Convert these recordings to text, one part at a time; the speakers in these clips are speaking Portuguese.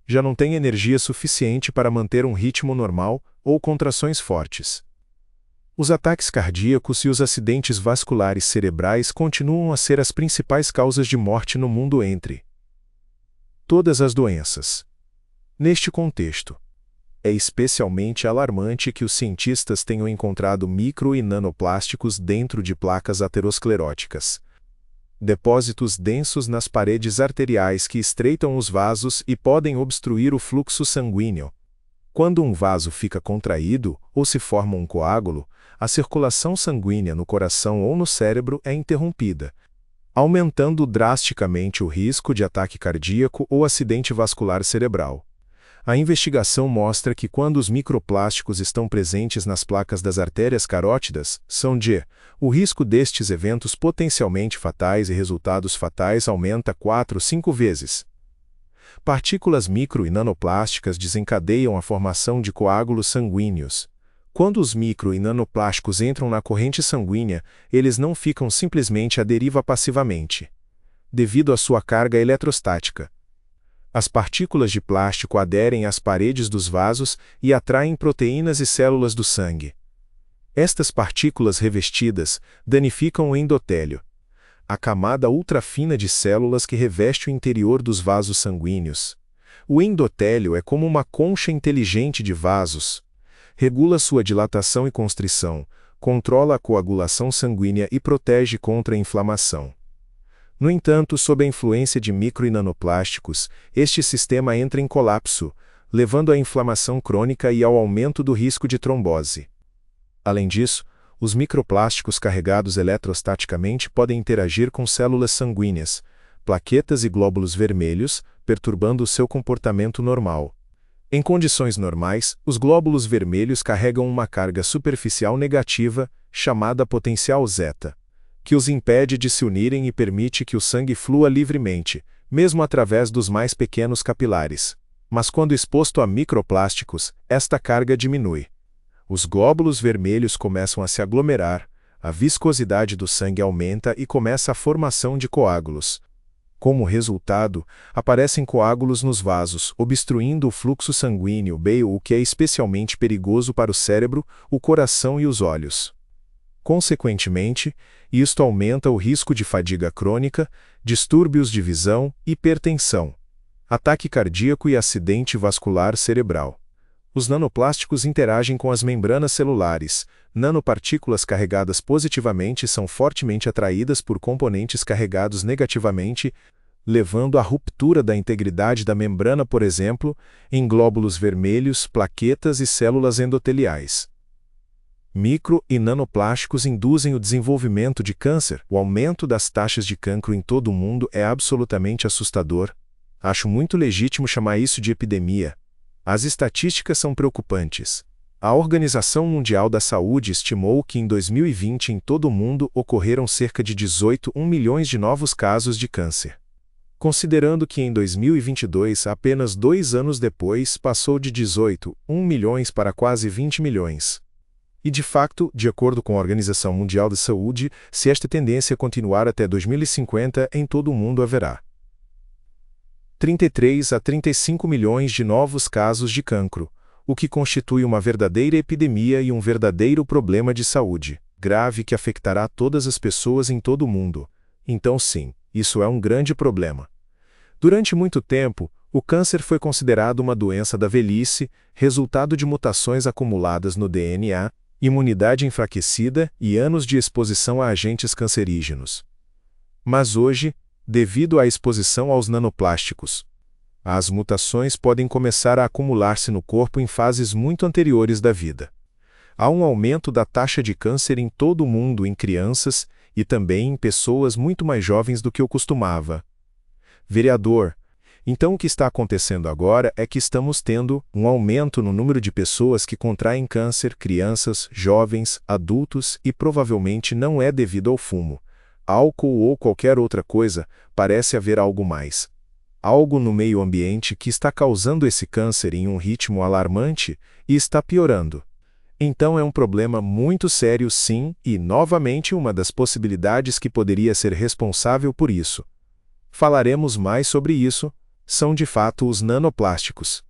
já não têm energia suficiente para manter um ritmo normal ou contrações fortes. Os ataques cardíacos e os acidentes vasculares cerebrais continuam a ser as principais causas de morte no mundo entre todas as doenças. Neste contexto, é especialmente alarmante que os cientistas tenham encontrado micro e nanoplásticos dentro de placas ateroscleróticas, depósitos densos nas paredes arteriais que estreitam os vasos e podem obstruir o fluxo sanguíneo. Quando um vaso fica contraído ou se forma um coágulo, a circulação sanguínea no coração ou no cérebro é interrompida, aumentando drasticamente o risco de ataque cardíaco ou acidente vascular cerebral. A investigação mostra que quando os microplásticos estão presentes nas placas das artérias carótidas, o risco destes eventos potencialmente fatais e resultados fatais aumenta 4-5 vezes. Partículas micro e nanoplásticas desencadeiam a formação de coágulos sanguíneos. Quando os micro e nanoplásticos entram na corrente sanguínea, eles não ficam simplesmente à deriva passivamente, devido à sua carga eletrostática. As partículas de plástico aderem às paredes dos vasos e atraem proteínas e células do sangue. Estas partículas revestidas danificam o endotélio, a camada ultrafina de células que reveste o interior dos vasos sanguíneos. O endotélio é como uma concha inteligente de vasos. Regula sua dilatação e constrição, controla a coagulação sanguínea e protege contra a inflamação. No entanto, sob a influência de micro e nanoplásticos, este sistema entra em colapso, levando à inflamação crônica e ao aumento do risco de trombose. Além disso, os microplásticos carregados eletrostaticamente podem interagir com células sanguíneas, plaquetas e glóbulos vermelhos, perturbando o seu comportamento normal. Em condições normais, os glóbulos vermelhos carregam uma carga superficial negativa, chamada potencial zeta, que os impede de se unirem e permite que o sangue flua livremente, mesmo através dos mais pequenos capilares. Mas quando exposto a microplásticos, esta carga diminui. Os glóbulos vermelhos começam a se aglomerar, a viscosidade do sangue aumenta e começa a formação de coágulos. Como resultado, aparecem coágulos nos vasos, obstruindo o fluxo sanguíneo, o que é especialmente perigoso para o cérebro, o coração e os olhos. Consequentemente, isto aumenta o risco de fadiga crônica, distúrbios de visão, hipertensão, ataque cardíaco e acidente vascular cerebral. Os nanoplásticos interagem com as membranas celulares. Nanopartículas carregadas positivamente são fortemente atraídas por componentes carregados negativamente, levando à ruptura da integridade da membrana, por exemplo, em glóbulos vermelhos, plaquetas e células endoteliais. Micro e nanoplásticos induzem o desenvolvimento de câncer. O aumento das taxas de cancro em todo o mundo é absolutamente assustador. Acho muito legítimo chamar isso de epidemia. As estatísticas são preocupantes. A Organização Mundial da Saúde estimou que em 2020 em todo o mundo ocorreram cerca de 18,1 milhões de novos casos de câncer. Considerando que em 2022, apenas 2 anos depois, passou de 18,1 milhões para quase 20 milhões. E de fato, de acordo com a Organização Mundial da Saúde, se esta tendência continuar até 2050, em todo o mundo haverá 33 a 35 milhões de novos casos de cancro, o que constitui uma verdadeira epidemia e um verdadeiro problema de saúde grave que afetará todas as pessoas em todo o mundo. Então sim, isso é um grande problema. Durante muito tempo, o câncer foi considerado uma doença da velhice, resultado de mutações acumuladas no DNA, imunidade enfraquecida e anos de exposição a agentes cancerígenos. Mas hoje, devido à exposição aos nanoplásticos, as mutações podem começar a acumular-se no corpo em fases muito anteriores da vida. Há um aumento da taxa de câncer em todo o mundo em crianças e também em pessoas muito mais jovens do que eu costumava. Vereador, então o que está acontecendo agora é que estamos tendo um aumento no número de pessoas que contraem câncer, crianças, jovens, adultos e provavelmente não é devido ao fumo, álcool ou qualquer outra coisa, parece haver algo mais. Algo no meio ambiente que está causando esse câncer em um ritmo alarmante e está piorando. Então é um problema muito sério sim, e novamente uma das possibilidades que poderia ser responsável por isso. Falaremos mais sobre isso, são de fato os nanoplásticos.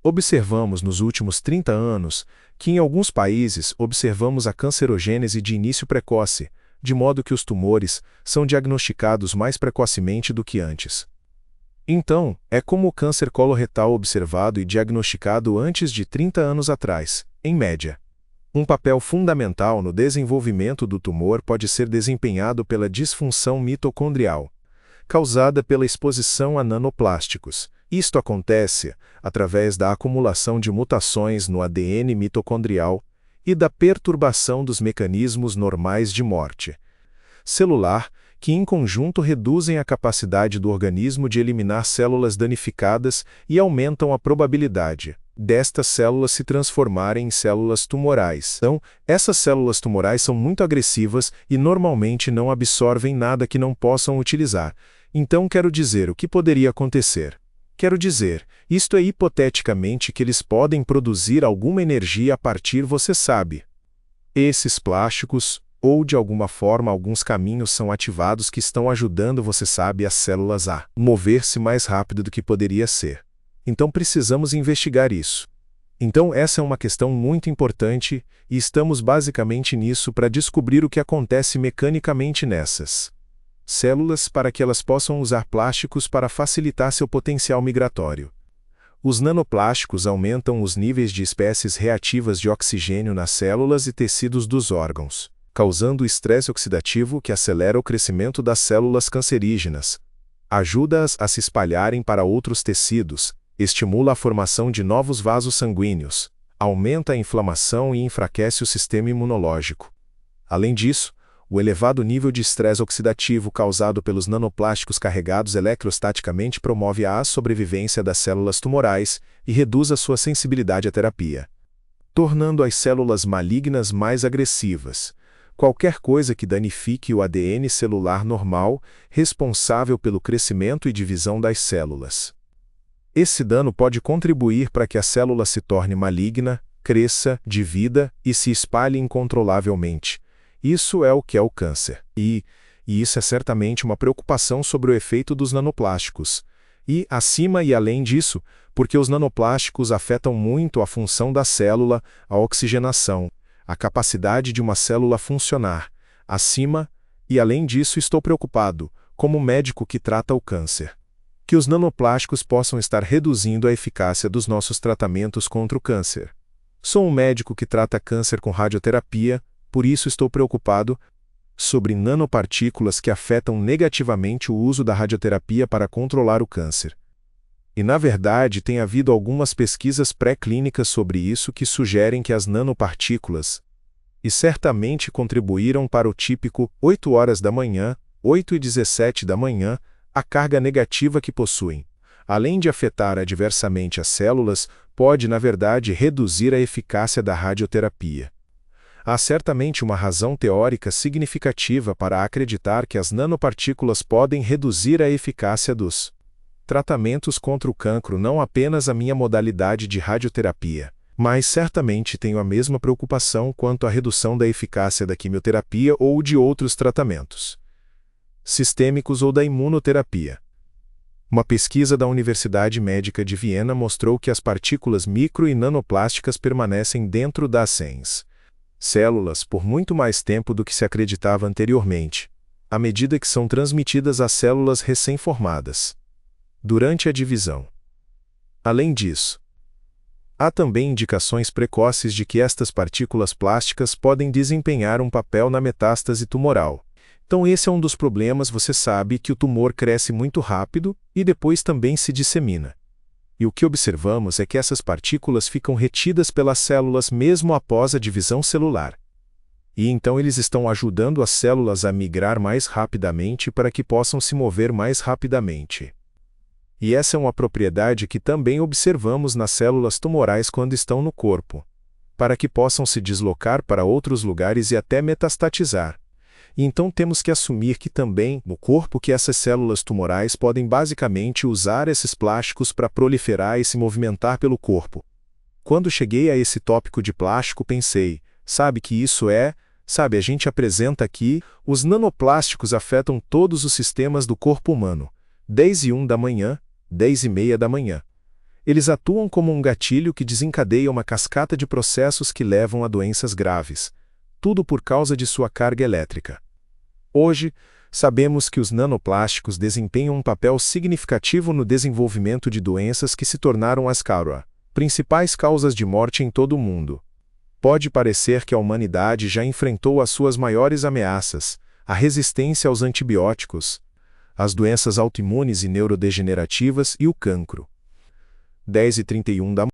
Observamos nos últimos 30 anos que em alguns países observamos a cancerogênese de início precoce, de modo que os tumores são diagnosticados mais precocemente do que antes. Então, é como o câncer coloretal observado e diagnosticado antes de 30 anos atrás, em média. Um papel fundamental no desenvolvimento do tumor pode ser desempenhado pela disfunção mitocondrial, causada pela exposição a nanoplásticos. Isto acontece através da acumulação de mutações no ADN mitocondrial e da perturbação dos mecanismos normais de morte celular, que em conjunto reduzem a capacidade do organismo de eliminar células danificadas e aumentam a probabilidade destas células se transformarem em células tumorais. Então, essas células tumorais são muito agressivas e normalmente não absorvem nada que não possam utilizar. Então, quero dizer, o que poderia acontecer? Quero dizer, isto é hipoteticamente que eles podem produzir alguma energia a partir, você sabe. Esses plásticos, ou de alguma forma alguns caminhos são ativados que estão ajudando, você sabe, as células a mover-se mais rápido do que poderia ser. Então precisamos investigar isso. Então essa é uma questão muito importante, e estamos basicamente nisso para descobrir o que acontece mecanicamente nessas células para que elas possam usar plásticos para facilitar seu potencial migratório. Os nanoplásticos aumentam os níveis de espécies reativas de oxigênio nas células e tecidos dos órgãos, causando estresse oxidativo que acelera o crescimento das células cancerígenas, ajuda-as a se espalharem para outros tecidos, estimula a formação de novos vasos sanguíneos, aumenta a inflamação e enfraquece o sistema imunológico. Além disso, o elevado nível de estresse oxidativo causado pelos nanoplásticos carregados eletrostaticamente promove a sobrevivência das células tumorais e reduz a sua sensibilidade à terapia, tornando as células malignas mais agressivas. Qualquer coisa que danifique o ADN celular normal, responsável pelo crescimento e divisão das células. Esse dano pode contribuir para que a célula se torne maligna, cresça, divida e se espalhe incontrolavelmente. Isso é o que é o câncer. E isso é certamente uma preocupação sobre o efeito dos nanoplásticos. E, acima e além disso, porque os nanoplásticos afetam muito a função da célula, a oxigenação, a capacidade de uma célula funcionar. Acima e além disso, estou preocupado, como médico que trata o câncer, que os nanoplásticos possam estar reduzindo a eficácia dos nossos tratamentos contra o câncer. Sou um médico que trata câncer com radioterapia, por isso estou preocupado sobre nanopartículas que afetam negativamente o uso da radioterapia para controlar o câncer. E na verdade tem havido algumas pesquisas pré-clínicas sobre isso que sugerem que as nanopartículas e certamente contribuíram para o típico 8 horas da manhã, 8h17 da manhã, a carga negativa que possuem, além de afetar adversamente as células, pode na verdade reduzir a eficácia da radioterapia. Há certamente uma razão teórica significativa para acreditar que as nanopartículas podem reduzir a eficácia dos tratamentos contra o cancro, não apenas a minha modalidade de radioterapia, mas certamente tenho a mesma preocupação quanto à redução da eficácia da quimioterapia ou de outros tratamentos sistêmicos ou da imunoterapia. Uma pesquisa da Universidade Médica de Viena mostrou que as partículas micro e nanoplásticas permanecem dentro das células por muito mais tempo do que se acreditava anteriormente, à medida que são transmitidas às células recém-formadas durante a divisão. Além disso, há também indicações precoces de que estas partículas plásticas podem desempenhar um papel na metástase tumoral. Então esse é um dos problemas, você sabe que o tumor cresce muito rápido e depois também se dissemina. E o que observamos é que essas partículas ficam retidas pelas células mesmo após a divisão celular. E então eles estão ajudando as células a migrar mais rapidamente para que possam se mover mais rapidamente. E essa é uma propriedade que também observamos nas células tumorais quando estão no corpo, para que possam se deslocar para outros lugares e até metastatizar. E então temos que assumir que também, no corpo, que essas células tumorais podem basicamente usar esses plásticos para proliferar e se movimentar pelo corpo. Quando cheguei a esse tópico de plástico, pensei, sabe que isso a gente apresenta aqui, os nanoplásticos afetam todos os sistemas do corpo humano, 10h01 da manhã, 10h30 da manhã. Eles atuam como um gatilho que desencadeia uma cascata de processos que levam a doenças graves, tudo por causa de sua carga elétrica. Hoje, sabemos que os nanoplásticos desempenham um papel significativo no desenvolvimento de doenças que se tornaram as principais causas de morte em todo o mundo. Pode parecer que a humanidade já enfrentou as suas maiores ameaças, a resistência aos antibióticos, as doenças autoimunes e neurodegenerativas e o cancro. 10h31 da